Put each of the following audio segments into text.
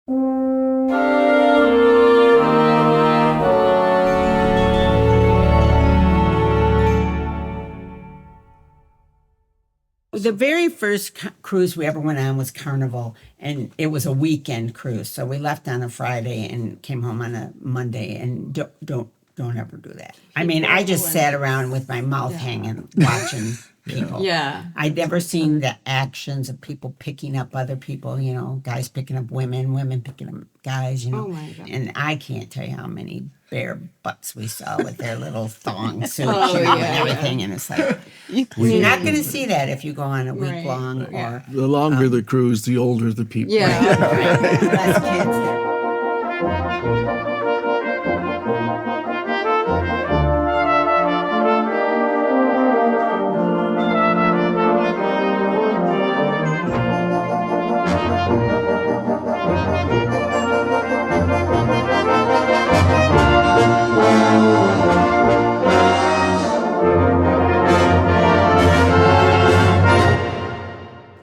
The very first cruise we ever went on was Carnival, and it was a weekend cruise. So we left on a Friday and came home on a Monday. And don't ever do that. I mean, I just sat around with my mouth hanging, watching people. Yeah. I'd never seen the actions of people picking up other people. You know, guys picking up women, women picking up guys. You know, Oh my God. and I can't tell you how many bare butts we saw with their little thong suits Oh, and yeah. everything. And it's like, you're not going to see that if you go on a week long or The longer the cruise, the older the people. Yeah. less kids there.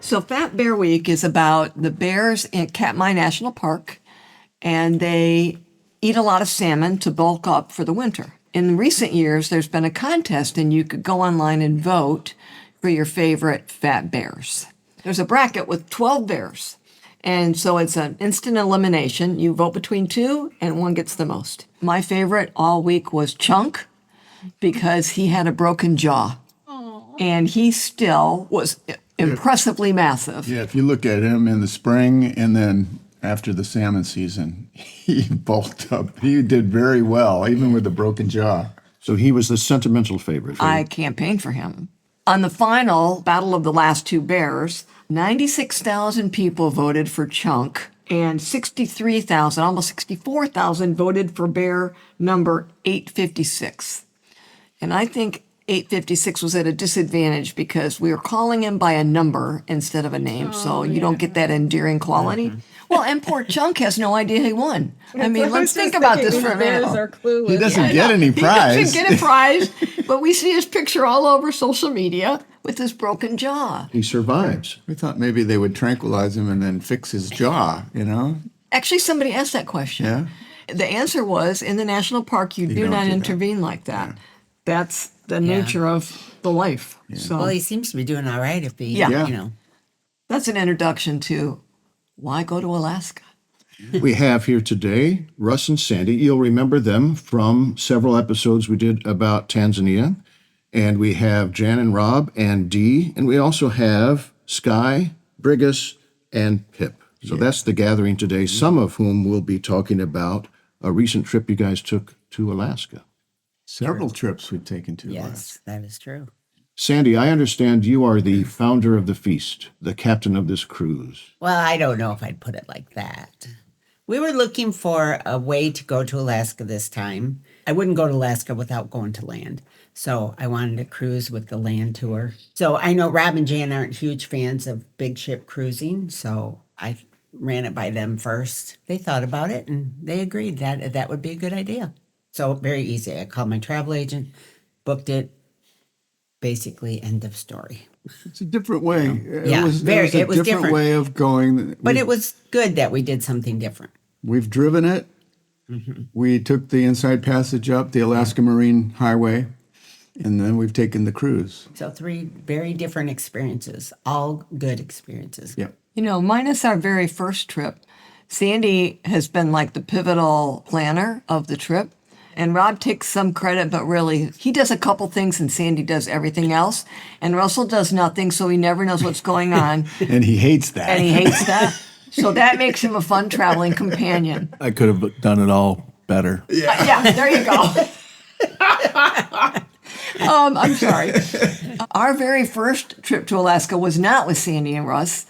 So Fat Bear Week is about the bears in Katmai National Park, and they eat a lot of salmon to bulk up for the winter. In recent years, there's been a contest, and you could go online and vote for your favorite fat bears. There's a bracket with 12 bears, and so it's an instant elimination. You vote between two, and one gets the most. My favorite all week was Chunk, because he had a broken jaw, and he still was impressively massive. Yeah, if you look at him in the spring and then after the salmon season, he bulked up. He did very well, even with a broken jaw. So he was the sentimental favorite for you. I campaigned for him. On the final Battle of the Last Two Bears, 96,000 people voted for Chunk, and 63,000, almost 64,000 voted for bear number 856. And I think 856 was at a disadvantage because we were calling him by a number instead of a name, so you don't get that endearing quality. Well, and poor Chunk has no idea he won. I mean, let's think about this for a minute. Bears are clueless. He doesn't get any prize. He doesn't get a prize, but we see his picture all over social media with his broken jaw. He survives. We thought maybe they would tranquilize him and then fix his jaw, you know? Actually, somebody asked that question. Yeah. The answer was, in the national park, you do don't not do that. intervene like that. That's the nature of the life. So Well, he seems to be doing all right if he, Yeah. you know. that's an introduction to why go to Alaska. We have here today Russ and Sandy. You'll remember them from several episodes we did about Tanzania. And we have Jan and Rob and Dee. And we also have Sky, Brigus, and Pip. So that's the gathering today, some of whom will be talking about a recent trip you guys took to Alaska. Several trips we've taken to. Yes, that is true. Sandy, I understand you are the founder of the feast, the captain of this cruise. Well, I don't know if I'd put it like that. We were looking for a way to go to Alaska this time. I wouldn't go to Alaska without going to land. So I wanted to cruise with the land tour. So I know Rob and Jan aren't huge fans of big ship cruising, so I ran it by them first. They thought about it and they agreed that that would be a good idea. So very easy. I called my travel agent, booked it, basically end of story. It's a different way. Yeah, it was a different different. way of going. But it was good that we did something different. We've driven it. We took the inside passage up the Alaska Marine Highway, and then we've taken the cruise. So 3 very different experiences, all good experiences. Yeah. You know, minus our very first trip, Sandy has been like the pivotal planner of the trip. And Rob takes some credit, but really, he does a couple things and Sandy does everything else. And Russell does nothing, so he never knows what's going on. And he hates that. And he hates that. So that makes him a fun traveling companion. I could have done it all better. Yeah, there you go. I'm sorry. Our very first trip to Alaska was not with Sandy and Russ.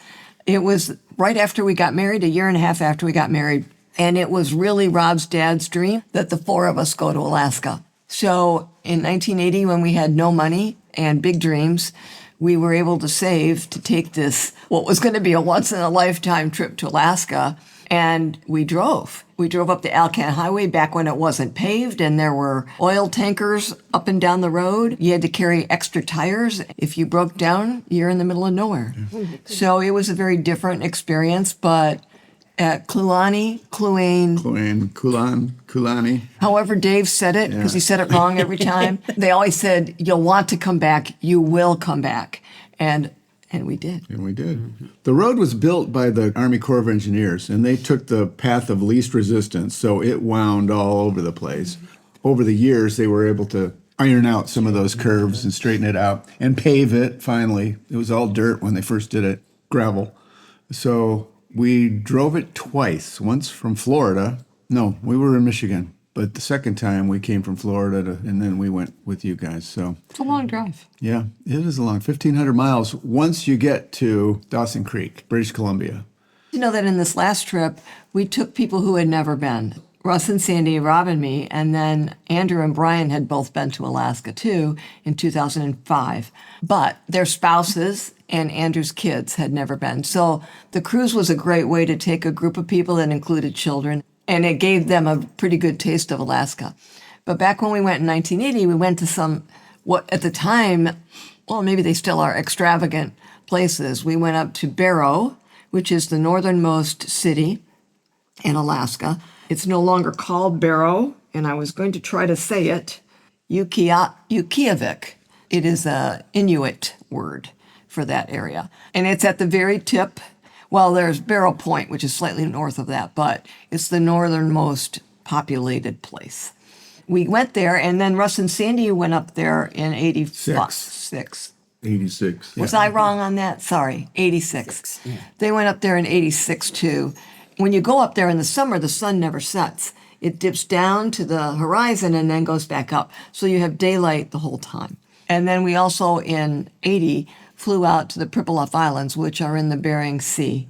It was right after we got married, a year and a half after we got married. And it was really Rob's dad's dream that the 4 of us go to Alaska. So in 1980, when we had no money and big dreams, we were able to save to take this, what was going to be a once-in-a-lifetime trip to Alaska. And we drove. We drove up the Alcan Highway back when it wasn't paved and there were oil tankers up and down the road. You had to carry extra tires. If you broke down, you're in the middle of nowhere. So it was a very different experience, but at Kluane, Kulani. however Dave said it, because he said it wrong every time. They always said, you'll want to come back, you will come back. And we did. And we did. The road was built by the Army Corps of Engineers, and they took the path of least resistance, so it wound all over the place. Over the years, they were able to iron out some of those curves and straighten it out and pave it finally. It was all dirt when they first did it, gravel. So we drove it twice, once from Florida. No, we were in Michigan. But the second time we came from Florida and then we went with you guys. So It's a long drive. yeah, it is a long 1,500 miles once you get to Dawson Creek, British Columbia. You know that in this last trip, we took people who had never been. Russ and Sandy, Rob and me, and then Andrew and Brian had both been to Alaska too in 2005. But their spouses and Andrew's kids had never been. So the cruise was a great way to take a group of people that included children, and it gave them a pretty good taste of Alaska. But back when we went in 1980, we went to some, what at the time, well, maybe they still are, extravagant places. We went up to Barrow, which is the northernmost city in Alaska. It's no longer called Barrow, and I was going to try to say it, Yukiavik. It is a Inuit word for that area. And it's at the very tip. Well, there's Barrow Point, which is slightly north of that, but it's the northernmost populated place. We went there, and then Russ and Sandy went up there in 86. 86. Was I wrong on that? Sorry, 86. They went up there in 86 too. When you go up there in the summer, the sun never sets. It dips down to the horizon and then goes back up. So you have daylight the whole time. And then we also in 80 flew out to the Pribilof Islands, which are in the Bering Sea,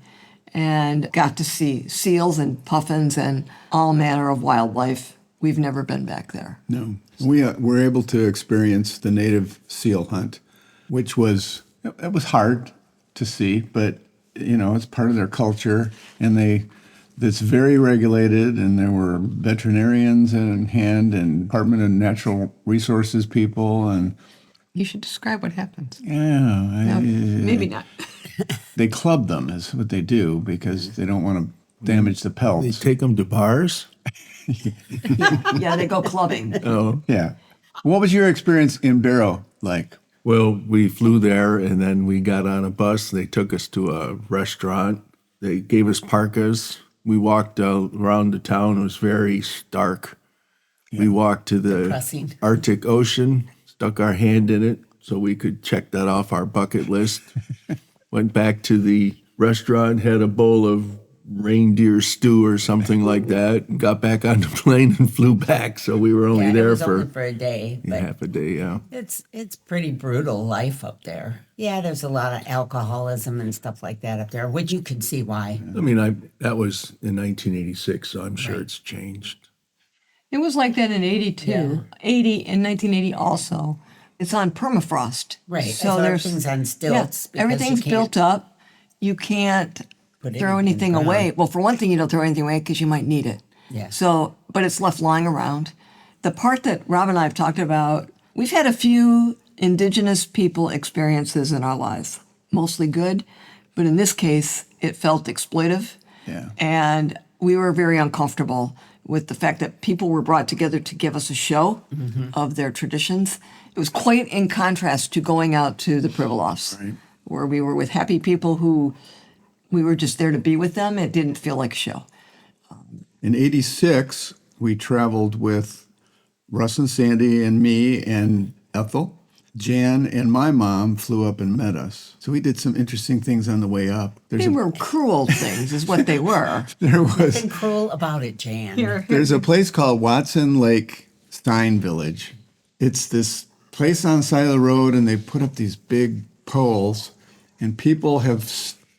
and got to see seals and puffins and all manner of wildlife. We've never been back there. No. We were able to experience the native seal hunt, which was, it was hard to see, but, you know, it's part of their culture, and it's very regulated, and there were veterinarians in hand and Department of Natural Resources people, and You should describe what happens. yeah, Maybe not. they club them is what they do because they don't want to damage the They pelts. take them to bars. Yeah, they go clubbing. Oh, Yeah. What was your experience in Barrow like? well, we flew there and then we got on a bus. They took us to a restaurant. They gave us parkas. We walked around the town. It was very stark. We walked to the Depressing. Arctic Ocean, stuck our hand in it so we could check that off our bucket list. Went back to the restaurant, had a bowl of reindeer stew or something like that, and got back on the plane and flew back. So we were only Yeah, it there was for only for a day, but half a day, yeah. it's pretty brutal life up there. Yeah, there's a lot of alcoholism and stuff like that up there, which you can see why. I mean, that was in 1986, so I'm sure it's changed. It was like that in 82. Yeah. 80 in 1980 also. It's on permafrost. Right, So so there's everything's on stilts. Yeah, because everything's you can't built up. You can't put throw anything down. away. Well, for one thing, you don't throw anything away because you might need it. Yeah. So, but it's left lying around. The part that Rob and I have talked about, we've had a few indigenous people experiences in our lives, mostly good, but in this case, it felt exploitive. Yeah. And we were very uncomfortable with the fact that people were brought together to give us a show of their traditions. It was quite in contrast to going out to the Pribilofs, where we were with happy people who we were just there to be with them. It didn't feel like a show. In 86, we traveled with Russ and Sandy and me and Ethel. Jan and my mom flew up and met us. So we did some interesting things on the way up. They were cruel things, is what they were. There was Nothing cruel about it, Jan. There's a place called Watson Lake Stein Village. It's this place on the side of the road, and they put up these big poles, and people have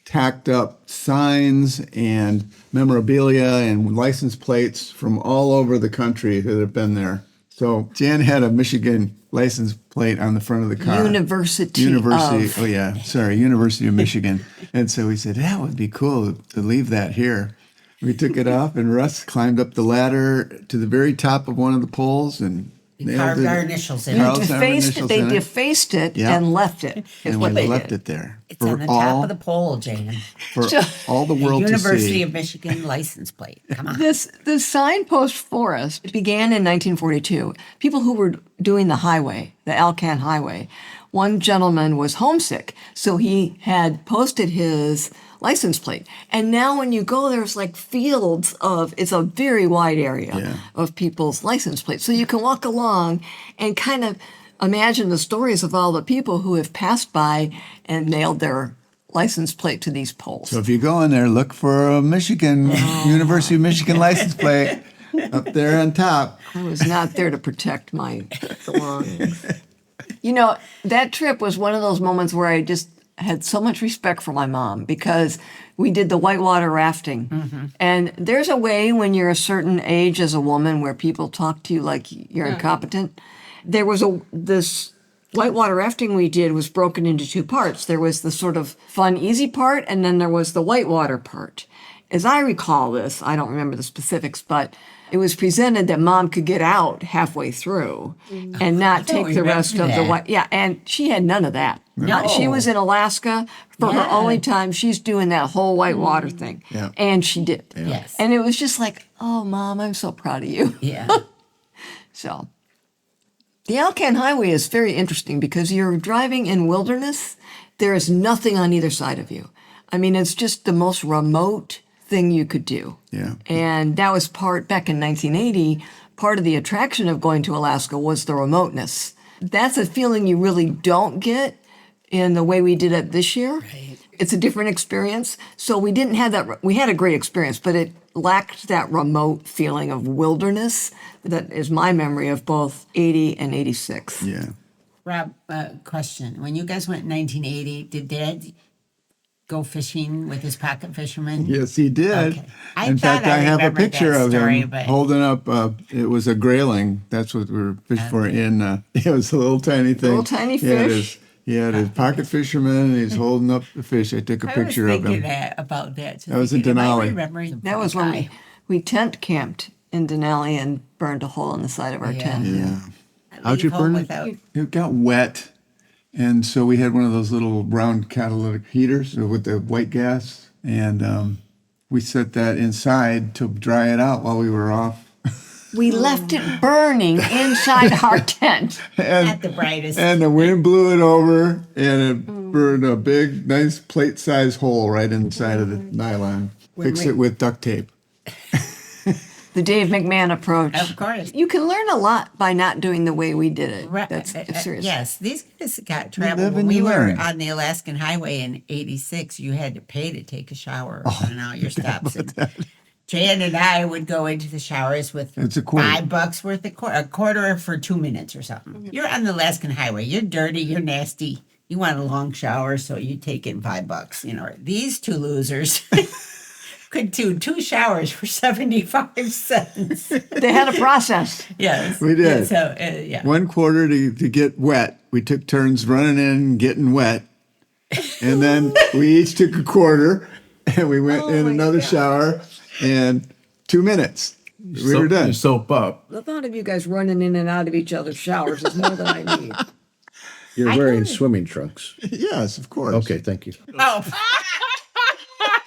tacked up signs and memorabilia and license plates from all over the country that have been there. So Jan had a Michigan license plate on the front of the car. University of. Oh yeah, sorry, University of Michigan. And so we said, that would be cool to leave that here. We took it off, and Russ climbed up the ladder to the very top of one of the poles and We carved it. our initials in You it. Carl's have defaced it. initials They in it. defaced it Yeah. and left it. Is And what we they left did. it there. It's on the top of the pole, Jan. for all the The world to University see. of Michigan license plate. Come on. The signpost forest began in 1942. People who were doing the highway, the Alcan Highway, one gentleman was homesick, so he had posted his license plate. And now when you go, there's like fields of, it's a very wide area Yeah. of people's license plates. So you can walk along and kind of imagine the stories of all the people who have passed by and nailed their license plate to these poles. So if you go in there, look for a Michigan, University of Michigan license plate up there on top. I was not there to protect my belongings. You know, that trip was one of those moments where I just had so much respect for my mom because we did the whitewater rafting. And there's a way when you're a certain age as a woman where people talk to you like you're incompetent. There was this whitewater rafting we did was broken into two parts. There was the sort of fun, easy part, and then there was the whitewater part. As I recall this, I don't remember the specifics, but it was presented that mom could get out halfway through and not take the rest of the that. white. Yeah, and she had none of that. She was in Alaska for her Yeah. only time. She's doing that whole whitewater thing. Yeah. And she did. Yes. And it was just like, oh, Mom, I'm so proud of you. Yeah. So the Alcan Highway is very interesting because you're driving in wilderness. There is nothing on either side of you. I mean, it's just the most remote thing you could do. Yeah. And that was back in 1980, part of the attraction of going to Alaska was the remoteness. That's a feeling you really don't get in the way we did it this year. Right. It's a different experience. So we didn't have that. We had a great experience, but it lacked that remote feeling of wilderness. That is my memory of both 80 and 86. Yeah. Rob, question. When you guys went in 1980, did Dad go fishing with his pocket fisherman? Yes, he did. Okay. I In thought fact, I I have a remembered picture that of story, him but- holding up. It was a grayling. That's what we were fishing for. It was a little tiny thing. Little tiny fish. He had his pocket fisherman, and he's holding up the fish. I took a picture I of was thinking him. about that. That was in Denali. That was when we tent camped in Denali and burned a hole in the side of our tent. Yeah. How'd you burn it? without, It got wet, and so we had one of those little round catalytic heaters with the white gas, and we set that inside to dry it out while we were off. We left it burning inside our tent. at the brightest? And the wind blew it over, and it burned a big, nice plate-sized hole right inside of the nylon. Fix it with duct tape. The Dave McMahon approach. Of course. You can learn a lot by not doing the way we did it. Right. That's serious. Yes, these guys got traveled. live When and we you were learn. on the Alaskan Highway in '86, you had to pay to take a shower on all your stops. And Jan and I would go into the showers with It's a quarter. $5 worth of a quarter for 2 minutes or something. You're on the Alaskan Highway. You're dirty. You're nasty. You want a long shower, so you take in $5. You know, these two losers could do 2 showers for 75 cents. They had a process. Yes, We did. So yeah. 1 quarter to get wet. We took turns running in and getting wet. And then we each took a quarter, and we went in another shower, and 2 minutes. We were done. You soap up. The thought of you guys running in and out of each other's showers is more than I need. You're I wearing know. swimming trunks. Yes, of course. Okay, thank you. Oh.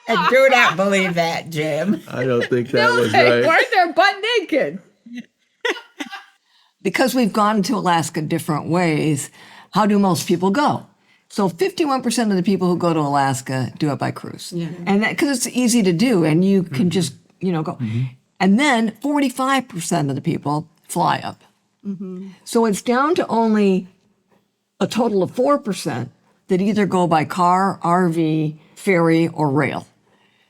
I do not believe that, Jim. I don't think that was right. weren't there butt naked. Because we've gone to Alaska different ways, how do most people go? So 51% of the people who go to Alaska do it by cruise. Yeah. And because it's easy to do and you can just, go. And then 45% of the people fly up. So it's down to only a total of 4% that either go by car, RV, ferry, or rail.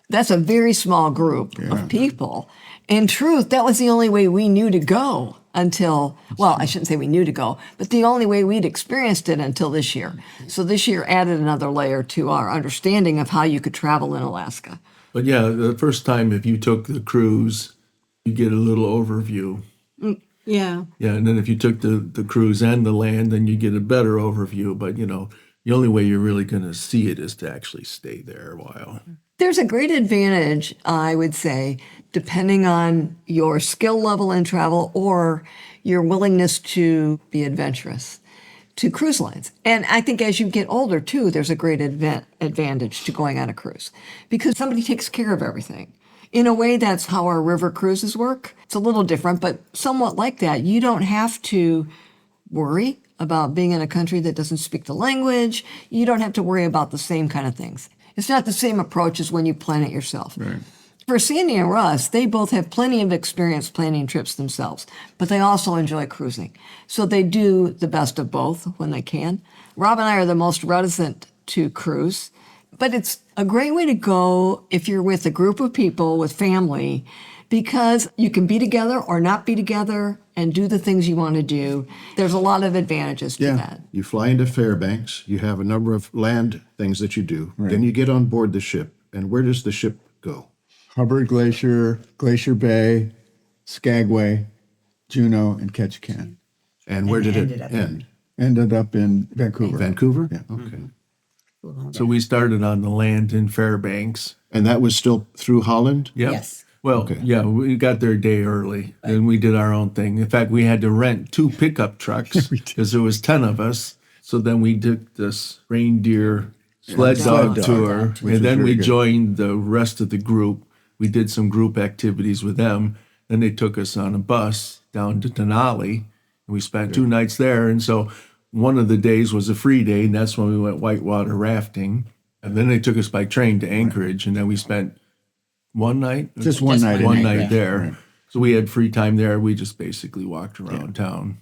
That's a very small group of people. In truth, that was the only way we knew to go until, well, I shouldn't say we knew to go, but the only way we'd experienced it until this year. So this year added another layer to our understanding of how you could travel in Alaska. But yeah, the first time if you took the cruise, you get a little overview. Yeah. Yeah, and then if you took the cruise and the land, then you get a better overview. But the only way you're really going to see it is to actually stay there a while. There's a great advantage, I would say, depending on your skill level in travel or your willingness to be adventurous to cruise lines. And I think as you get older too, there's a great advantage to going on a cruise because somebody takes care of everything. In a way, that's how our river cruises work. It's a little different, but somewhat like that. You don't have to worry about being in a country that doesn't speak the language. You don't have to worry about the same kind of things. It's not the same approach as when you plan it yourself. Right. For Sandy and Russ, they both have plenty of experience planning trips themselves, but they also enjoy cruising. So they do the best of both when they can. Rob and I are the most reticent to cruise, but it's a great way to go if you're with a group of people, with family, because you can be together or not be together and do the things you want to do. There's a lot of advantages to that. You fly into Fairbanks, you have a number of land things that you do. Then you get on board the ship. And where does the ship go? Hubbard Glacier, Glacier Bay, Skagway, Juneau, and Ketchikan. And where did it ended up end? Ended up in Vancouver. Vancouver? Yeah. Okay. So we started on the land in Fairbanks. And that was still through Holland? Yep. Yes. Well, yeah, we got there a day early, and we did our own thing. In fact, we had to rent 2 pickup trucks because there was 10 of us. So then we did this reindeer sled dog tour, which was and then very we good. joined the rest of the group. We did some group activities with them. Then they took us on a bus down to Denali, and we spent 2 nights there. And so one of the days was a free day, and that's when we went whitewater rafting. And then they took us by train to Anchorage, and then we spent one night? Just one night. One in night Anchorage. there. Right. So we had free time there. We just basically walked around town.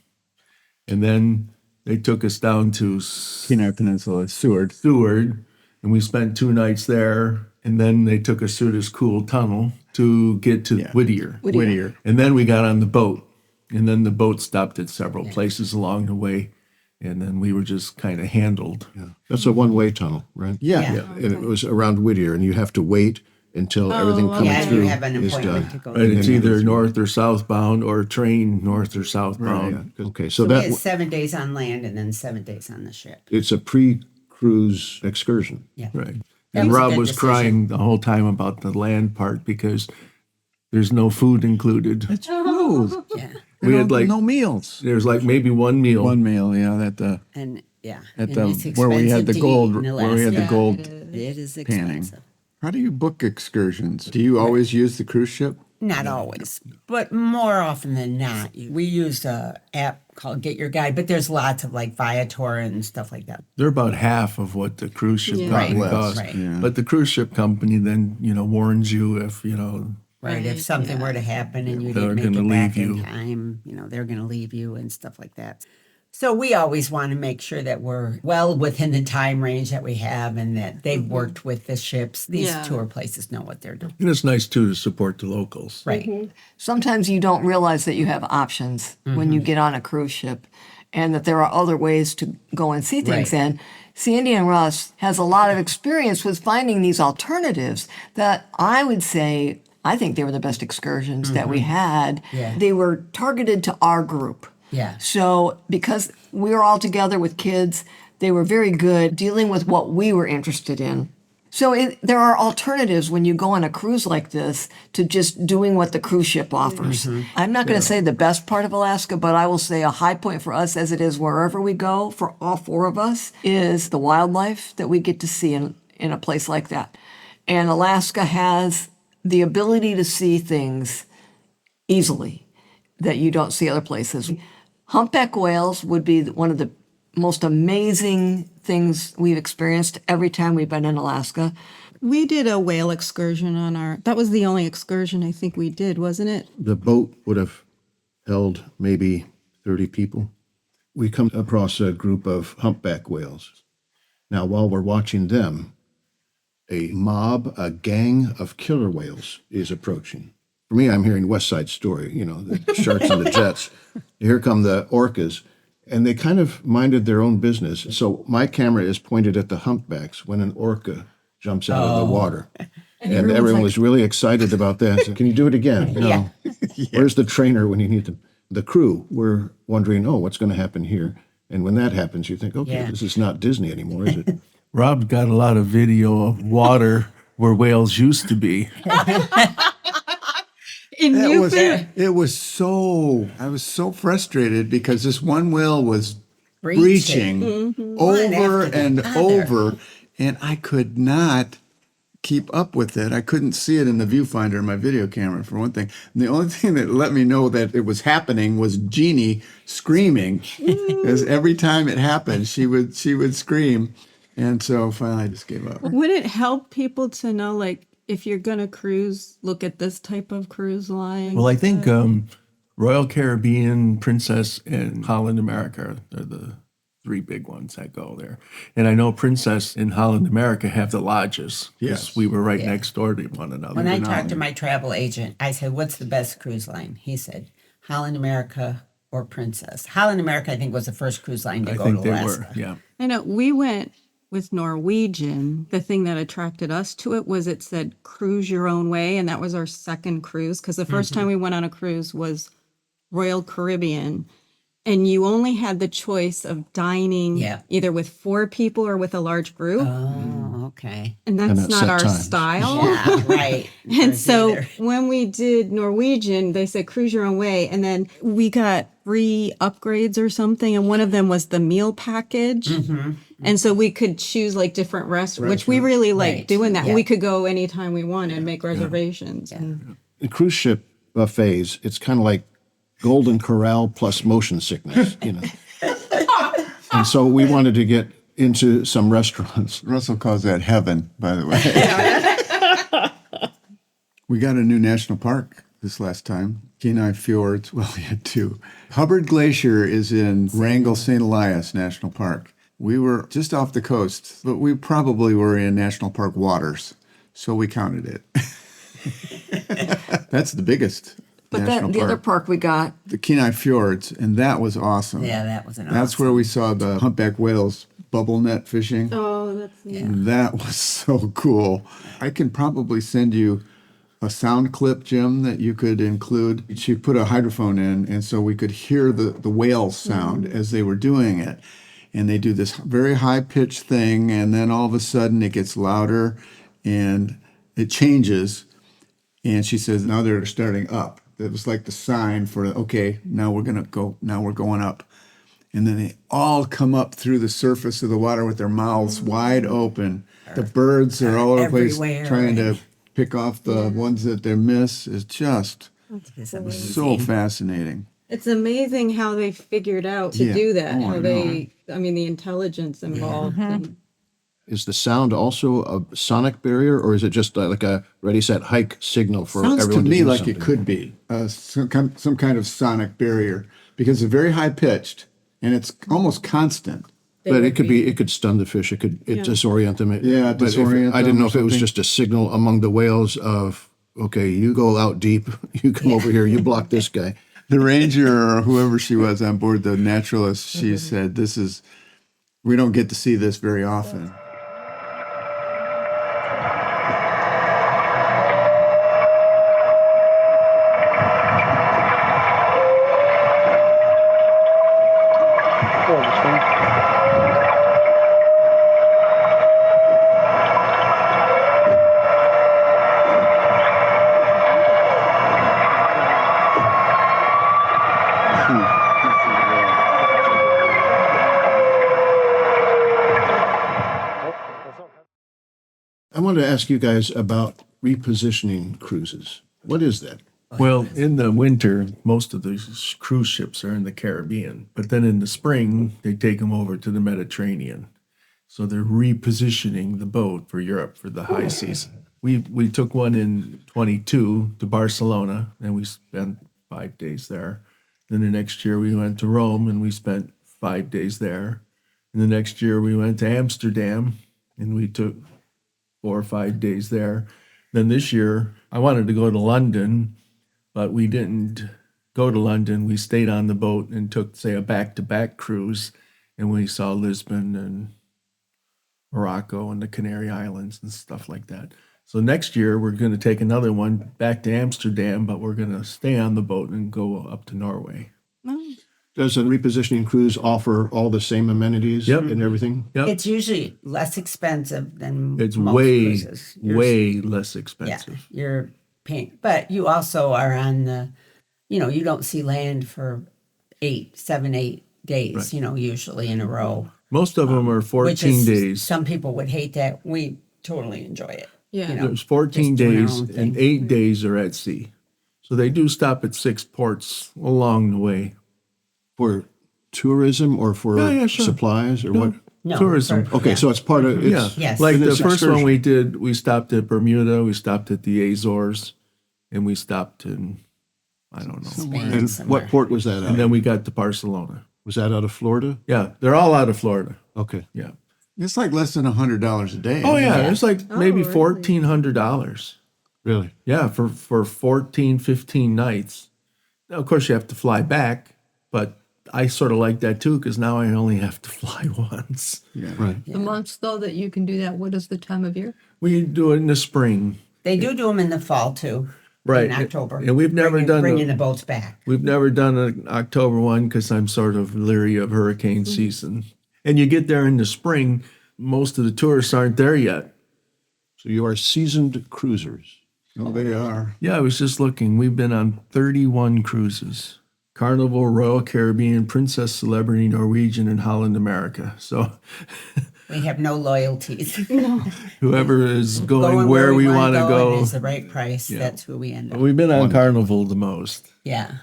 And then they took us down to Kenai Peninsula, Seward. Seward, and we spent 2 nights there. And then they took us through this cool tunnel to get to Whittier. Whittier. And then we got on the boat. And then the boat stopped at several places along the way. And then we were just kind of handled. That's a one-way tunnel, right? Yeah. And it was around Whittier, and you have to wait until everything coming Yeah, through you have an is appointment done. to go. Right, it's either north or southbound or train north or southbound. Okay, so We had that 7 days on land and then 7 days on the ship. it's a pre-cruise excursion. Yeah. Right. That And was a Rob good was decision. crying the whole time about the land part because there's no food included. It's rules. Yeah. We had like no meals. there's like maybe one meal. One meal, yeah. At the And yeah. at and the it's where we had expensive the to gold eat in where we had the Alaska. gold It is panning. expensive. How do you book excursions? Do you always use the cruise ship? Not always, but more often than not. We use a app called Get Your Guide, but there's lots of like Viator and stuff like that. They're about half of what the cruise ship company Right, costs. right. Yeah. But the cruise ship company then, warns you if, Right. If something were to happen and you They're didn't make gonna it back leave in you. time, they're going to leave you and stuff like that. So we always want to make sure that we're well within the time range that we have and that they've worked with the ships. These Yeah. tour places know what they're doing. and it's nice too to support the locals. Right. Sometimes you don't realize that you have options when you get on a cruise ship and that there are other ways to go and see things. Right. And Sandy and Russ has a lot of experience with finding these alternatives that I would say, I think they were the best excursions that we had. Yeah. They were targeted to our group. Yeah. So because we were all together with kids, they were very good dealing with what we were interested in. So there are alternatives when you go on a cruise like this to just doing what the cruise ship offers. I'm not going to say the best part of Alaska, but I will say a high point for us, as it is wherever we go, for all 4 of us, is the wildlife that we get to see in a place like that. And Alaska has the ability to see things easily that you don't see other places. Humpback whales would be one of the most amazing things we've experienced every time we've been in Alaska. We did a whale excursion that was the only excursion I think we did, wasn't it? The boat would have held maybe 30 people. We come across a group of humpback whales. Now, while we're watching them, a gang of killer whales is approaching. For me, I'm hearing West Side Story, the sharks and the jets. Here come the orcas, and they kind of minded their own business. So my camera is pointed at the humpbacks when an orca jumps out of the water. And everyone was really excited about that. So, can you do it again? No. Yeah. Where's the trainer when you need them? The crew were wondering, what's going to happen here? And when that happens, you think, okay, Yeah. this is not Disney anymore, is it? Rob's got a lot of video of water where whales used to be. And That you was, think it was so, I was so frustrated because this one whale was Breaching. breaching One over after the and other. over, and I could not keep up with it. I couldn't see it in the viewfinder in my video camera, for one thing. And the only thing that let me know that it was happening was Jeannie screaming. Because every time it happened, she would scream. And so finally I just gave up. would it help people to know, like, if you're gonna cruise, look at this type of cruise line? Well, I think Royal Caribbean, Princess, and Holland America are the three big ones that go there. And I know Princess and Holland America have the lodges. 'Cause Yes. we were right next door to one another. When I talked to my travel agent, I said, "What's the best cruise line?" He said, "Holland America or Princess." Holland America, I think, was the first cruise line to I go think to they Alaska. were, yeah. I know we went with Norwegian. The thing that attracted us to it was it said cruise your own way. And that was our second cruise because the 1st time we went on a cruise was Royal Caribbean. And you only had the choice of dining Yeah. either with 4 people or with a large group. Oh, okay. And that's at not set our times. style. Yeah, right. And Ours so either. when we did Norwegian, they said cruise your own way. And then we got 3 upgrades or something. And one of them was the meal package. And so we could choose like different restaurants, which we really liked Right. doing that. Yeah. We could go anytime we wanted and make reservations. The cruise ship buffets, it's kind of like Golden Corral plus motion sickness, you know. And so we wanted to get into some restaurants. Russell calls that heaven, by the way. We got a new national park this last time. Kenai Fjords, well, we had 2. Hubbard Glacier is in Wrangell St. Elias National Park. We were just off the coast, but we probably were in national park waters, so we counted it. That's the biggest But national the other park. park we got, The Kenai Fjords, and that was awesome. Yeah, that was an That's awesome. where we saw the humpback whales bubble net fishing. Oh, that's neat. That was so cool. I can probably send you a sound clip, Jim, that you could include. She put a hydrophone in, and so we could hear the whales sound as they were doing it. And they do this very high-pitched thing, and then all of a sudden it gets louder, and it changes. And she says, now they're starting up. That was like the sign for, okay, now we're going up. And then they all come up through the surface of the water with their mouths wide open. The birds are all over the place Everywhere. trying to pick off the ones that they miss. Is just It's so amazing. fascinating. It's amazing how they figured out to Yeah. do that. Oh, I how I mean, the intelligence involved. And Is the sound also a sonic barrier, or is it just like a ready, set, hike signal for Sounds to everyone to me do like something? it could be some kind of sonic barrier because it's very high pitched and it's almost constant. But it could stun the fish. It could disorient them. Yeah, But disorient I didn't them know or if it was something. just a signal among the whales of, okay, you go out deep, you come over here, you block this guy. The ranger or whoever she was on board, the naturalist, she said, we don't get to see this very often. I wanted to ask you guys about repositioning cruises. What is that? Well, in the winter, most of the cruise ships are in the Caribbean, but then in the spring, they take them over to the Mediterranean. So they're repositioning the boat for Europe for the high season. We took one in 22 to Barcelona, and we spent 5 days there. Then the next year we went to Rome, and we spent 5 days there. And the next year we went to Amsterdam, and we took 4 or 5 days there. Then this year I wanted to go to London, but we didn't go to London. We stayed on the boat and took, say, a back-to-back cruise, and we saw Lisbon and Morocco and the Canary Islands and stuff like that. So next year we're going to take another one back to Amsterdam, but we're going to stay on the boat and go up to Norway. Does a repositioning cruise offer all the same amenities Yep. and everything? Yep. It's usually less expensive than It's most way, cruises. way less Yeah, expensive. you're pain. But you also are on the, you don't see land for 7, 8 days, usually in a row. Most of them are Which 14 is, days. some people would hate that. We totally enjoy it. Yeah. There's 14 just doing our days, own and thing. 8 days are at sea. So they do stop at 6 ports along the way. For tourism or for Yeah, sure. supplies or what? No, Tourism. for- Okay, yeah. so it's part of Yeah, it's Yes. like in the this first one excursion. we did, we stopped at Bermuda, we stopped at the Azores, and we stopped in, I don't know. Spain And somewhere. what port was that And out? then we got to Barcelona. Was that out of Florida? Yeah, they're all out of Florida. Okay. Yeah. It's like less than $100 a day. Oh isn't yeah, it? it's like maybe really? $1,400. Really? Yeah, for 14, 15 nights. Now, of course, you have to fly back, but I sort of like that too because now I only have to fly once. Right. The months though that you can do that, what is the time of year? We do it in the spring, They do them in the fall too. right? In October. And we've never bringing the done boats back. we've never done an October one because I'm sort of leery of hurricane season. And you get there in the spring, most of the tourists aren't there yet. So you are seasoned cruisers. Oh, they are. Yeah, I was just looking. We've been on 31 cruises. Carnival, Royal Caribbean, Princess Celebrity, Norwegian, and Holland America. So We have no loyalties. whoever is going, Going where we wanna want to and go. is the right price. That's who we end up. We've been on Carnival the most, Yeah.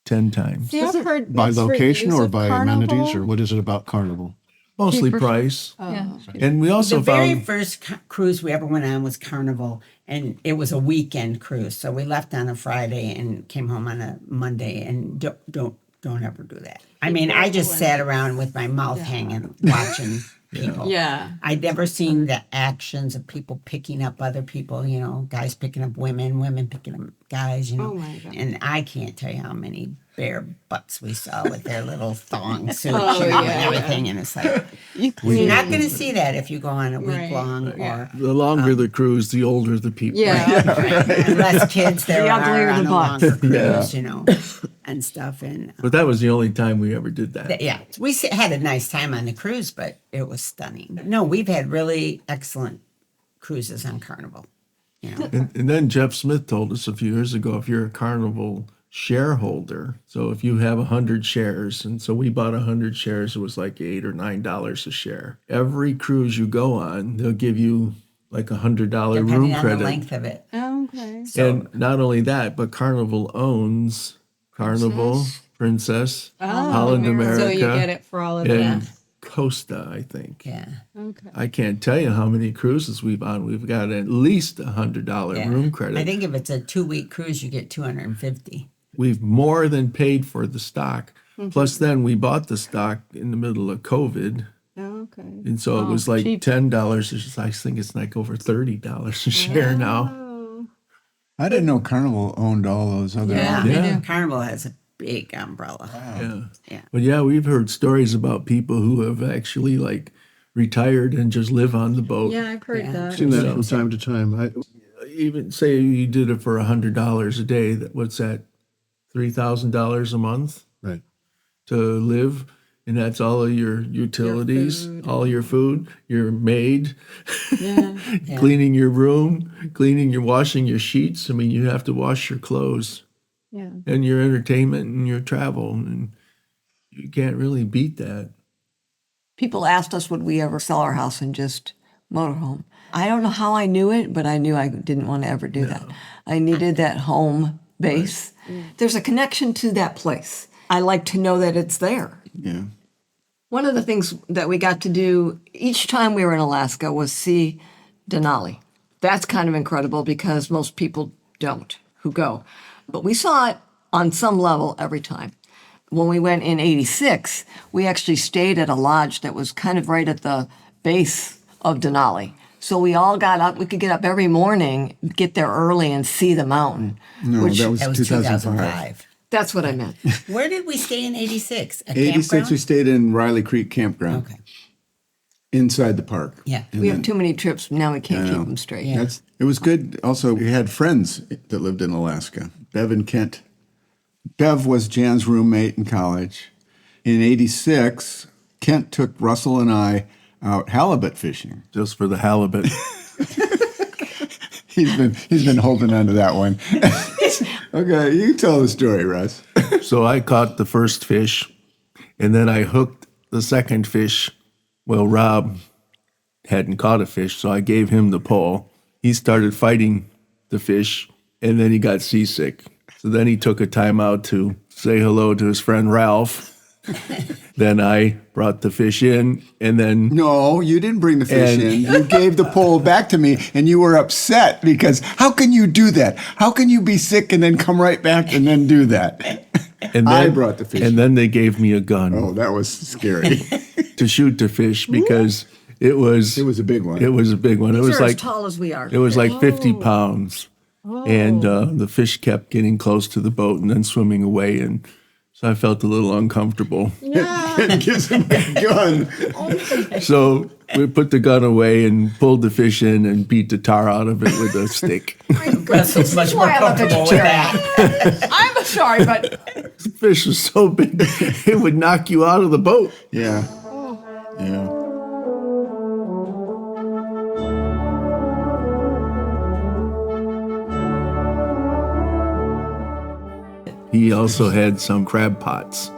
10 times. See, I've heard By mixed location reviews or of by Carnival. amenities or what is it about Carnival? Mostly price. Yeah. And we also The very found, first cruise we ever went on was Carnival, and it was a weekend cruise. So we left on a Friday and came home on a Monday. And don't ever do that. I mean, I just sat around with my mouth hanging, watching people. Yeah. I'd never seen the actions of people picking up other people. Guys picking up women, women picking up guys. Oh, my God. And I can't tell you how many bare butts we saw with their little thong suits Oh, and yeah. everything. And it's like, you're not going to see that if you go on a week Right. long or the longer the cruise, the older the people. Yeah. less kids there The are uglier on the a butt. longer cruise, and stuff. And But that was the only time we ever did that. yeah, we had a nice time on the cruise, but it was stunning. No, we've had really excellent cruises on Carnival. And then Jeff Smith told us a few years ago, if you're a Carnival shareholder, so if you have 100 shares, and so we bought 100 shares, it was like $8 or $9 a share. Every cruise you go on, they'll give you like $100 room Depending on credit. the length of it. Okay. And not only that, but Carnival owns Carnival, Princess, Holland America, So you get it for all of them. and Costa, I think. Yeah. Okay. I can't tell you how many cruises we've on. We've got at least $100 Yeah. room credit. I think if it's a 2-week cruise, you get 250. We've more than paid for the stock. Plus, then we bought the stock in the middle of COVID. Okay. And so it was like $10. I think it's like over $30 a share now. Oh. I didn't know Carnival owned all those other. Yeah. Yeah. Carnival has a big umbrella. Yeah. Yeah. But yeah, we've heard stories about people who have actually like retired and just live on the boat. Yeah, I've heard that. I've seen that from time to time. Even say you did it for $100 a day. What's that? $3,000 a month Right. to live, and that's all of your utilities, all your food, your maid, Yeah. cleaning your room, washing your sheets. I mean, you have to wash your clothes Yeah. and your entertainment and your travel, and you can't really beat that. People asked us, would we ever sell our house and just motorhome? I don't know how I knew it, but I knew I didn't want to ever do that. I needed that home base. There's a connection to that place. I like to know that it's there. Yeah. One of the things that we got to do each time we were in Alaska was see Denali. That's kind of incredible because most people don't who go. But we saw it on some level every time. When we went in 86, we actually stayed at a lodge that was kind of right at the base of Denali. So we all got up. We could get up every morning, get there early and see the mountain. No, which, that was That was 2005. 2005. that's what I meant. Where did we stay in 86? A 86, we campground? stayed in Riley Creek Campground Okay. inside the park. Yeah. And We have then- too many trips. Now we can't I keep know. them straight. Yeah. It was good. Also, we had friends that lived in Alaska, Bev and Kent. Bev was Jan's roommate in college. In 86, Kent took Russell and I out halibut fishing. Just for the halibut. He's been holding on to that one. Okay, you tell the story, Russ. So I caught the first fish, and then I hooked the second fish. Well, Rob hadn't caught a fish, so I gave him the pole. He started fighting the fish, and then he got seasick. So then he took a time out to say hello to his friend Ralph. Then I brought the fish in, and then No, you didn't bring the fish And- in. You gave the pole back to me, and you were upset because how can you do that? How can you be sick and then come right back and then do that? and then I brought the fish and in. then they gave me a gun Oh, that was scary. to shoot the fish because it was a big one. It was a big one. It was They're like as tall as we are. It was like 50 pounds. And the fish kept getting close to the boat and then swimming away. And so I felt a little uncomfortable. It gives him a gun. So we put the gun away and pulled the fish in and beat the tar out of it with a stick. Russell's much more Why I'm a comfortable with that. vegetarian. I'm sorry, but The fish was so big, it would knock you out of the boat. Yeah. Yeah. He also had some crab pots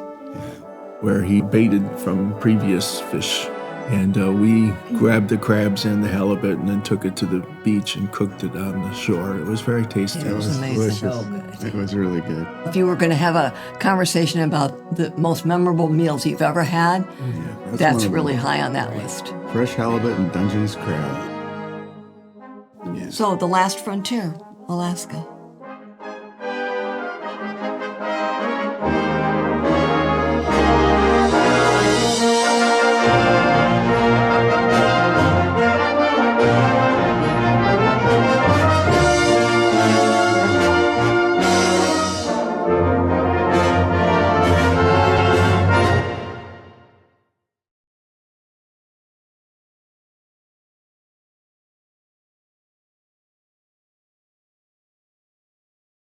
where he baited from previous fish. And we grabbed the crabs and the halibut and then took it to the beach and cooked it on the shore. It was very tasty. It was amazing. Delicious. So good. It was really good. if you were going to have a conversation about the most memorable meals you've ever had, one that's of really them. high on that list. Fresh halibut and Dungeness crab. So the last frontier, Alaska.